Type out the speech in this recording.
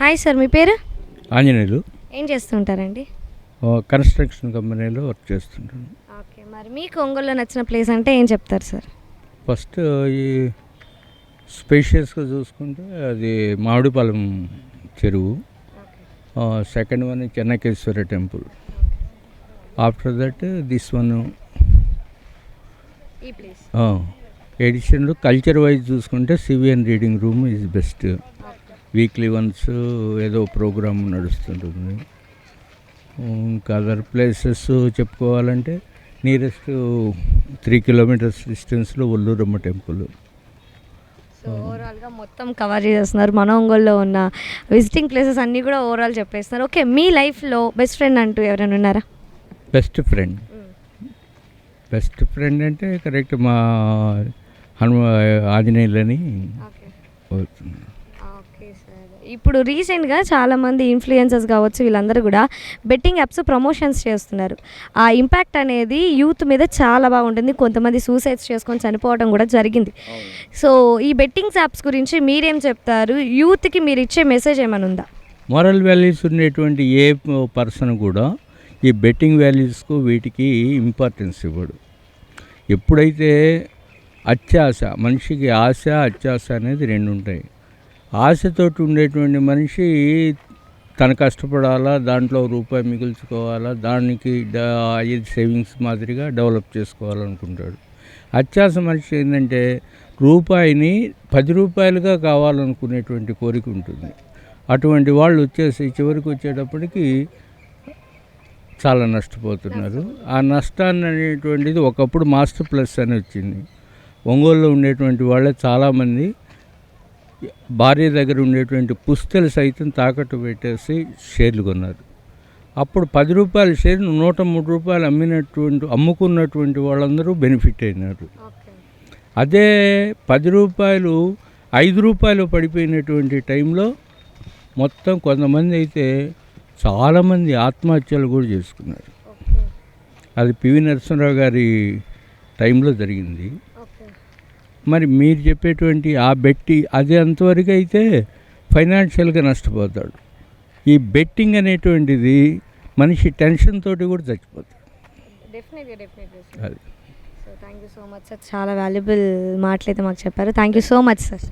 Hi sir, మీ పేరు? ఆంజనేయులు. ఏం చేస్తూ ఉంటారండి? కన్స్ట్రక్షన్ కంపెనీలో వర్క్ చేస్తుంటాను. ఓకే, మరి మీకు ఒంగోలులో నచ్చిన ప్లేస్ అంటే ఏం చెప్తారు సార్? ఫస్ట్ ఈ స్పేషియస్గా చూసుకుంటే అది మామిడిపాలెం చెరువు. Second one Chennakeshwara temple. After that this one. ఈ ప్లేస్ ఎడిషన్లో కల్చర్ వైజ్ చూసుకుంటే సివియన్ reading room is best. Weekly once ఏదో ప్రోగ్రామ్ నడుస్తుంటుంది. ఇంకా అదర్ ప్లేసెస్ చెప్పుకోవాలంటే నియరెస్ట్ 3 kilometers డిస్టెన్స్లో ఒల్లూరమ్మ టెంపుల్. సో ఓవరాల్గా మొత్తం కవర్ చేస్తున్నారు. మన ఒంగోలులో ఉన్న విజిటింగ్ ప్లేసెస్ అన్నీ కూడా ఓవరాల్ చెప్పేస్తున్నారు. ఓకే, మీ లైఫ్లో బెస్ట్ ఫ్రెండ్ అంటూ ఎవరైనా ఉన్నారా? బెస్ట్ ఫ్రెండ్ అంటే కరెక్ట్ మా ఆంజనేయులని అవుతుంది. ఓకే సార్, ఇప్పుడు రీసెంట్గా చాలామంది ఇన్ఫ్లుయెన్సర్స్ కావచ్చు, వీళ్ళందరూ కూడా బెట్టింగ్ యాప్స్ ప్రమోషన్స్ చేస్తున్నారు. ఆ ఇంపాక్ట్ అనేది యూత్ మీద చాలా బాగుంటుంది. కొంతమంది సూసైడ్స్ చేసుకొని చనిపోవడం కూడా జరిగింది. సో ఈ బెట్టింగ్స్ యాప్స్ గురించి మీరేం చెప్తారు? యూత్కి మీరు ఇచ్చే మెసేజ్ ఏమైనా ఉందా? మోరల్ వాల్యూస్ ఉండేటువంటి ఏ పర్సన్ కూడా ఈ బెట్టింగ్ వాల్యూస్కు వీటికి ఇంపార్టెన్స్ ఇవ్వడు. ఎప్పుడైతే అత్యాశ, మనిషికి ఆశ అత్యాశ అనేది రెండు ఉంటాయి. ఆశతోటి ఉండేటువంటి మనిషి తన కష్టపడాలా, దాంట్లో రూపాయి మిగుల్చుకోవాలా, దానికి సేవింగ్స్ మాదిరిగా డెవలప్ చేసుకోవాలనుకుంటాడు. అత్యాశ మనిషి ఏంటంటే రూపాయిని 10 రూపాయలుగా కావాలనుకునేటువంటి కోరిక ఉంటుంది. అటువంటి వాళ్ళు వచ్చేసి చివరికి వచ్చేటప్పటికి చాలా నష్టపోతున్నారు. ఆ నష్టాన్ని అనేటువంటిది ఒకప్పుడు మాస్టర్ ప్లస్ అని వచ్చింది. ఒంగోలులో ఉండేటువంటి వాళ్ళే చాలామంది భార్య దగ్గర ఉండేటువంటి పుస్తలు సైతం తాకట్టు పెట్టేసి షేర్లు కొన్నారు. అప్పుడు 10 రూపాయల షేర్ 103 రూపాయలు అమ్ముకున్నటువంటి వాళ్ళందరూ బెనిఫిట్ అయినారు. అదే 10 రూపాయలు 5 రూపాయలు పడిపోయినటువంటి టైంలో మొత్తం కొంతమంది అయితే చాలామంది ఆత్మహత్యలు కూడా చేసుకున్నారు. అది పివి నరసింహరావు గారి టైంలో జరిగింది. మరి మీరు చెప్పేటువంటి ఆ బెట్టి అది అంతవరకు అయితే ఫైనాన్షియల్గా నష్టపోతాడు. ఈ బెట్టింగ్ అనేటువంటిది మనిషి టెన్షన్ తోటి కూడా చచ్చిపోతాడు. అది. So thank you so much sir, చాలా వాల్యుబుల్ మాటలైతే మాకు చెప్పారు. Thank you so much sir.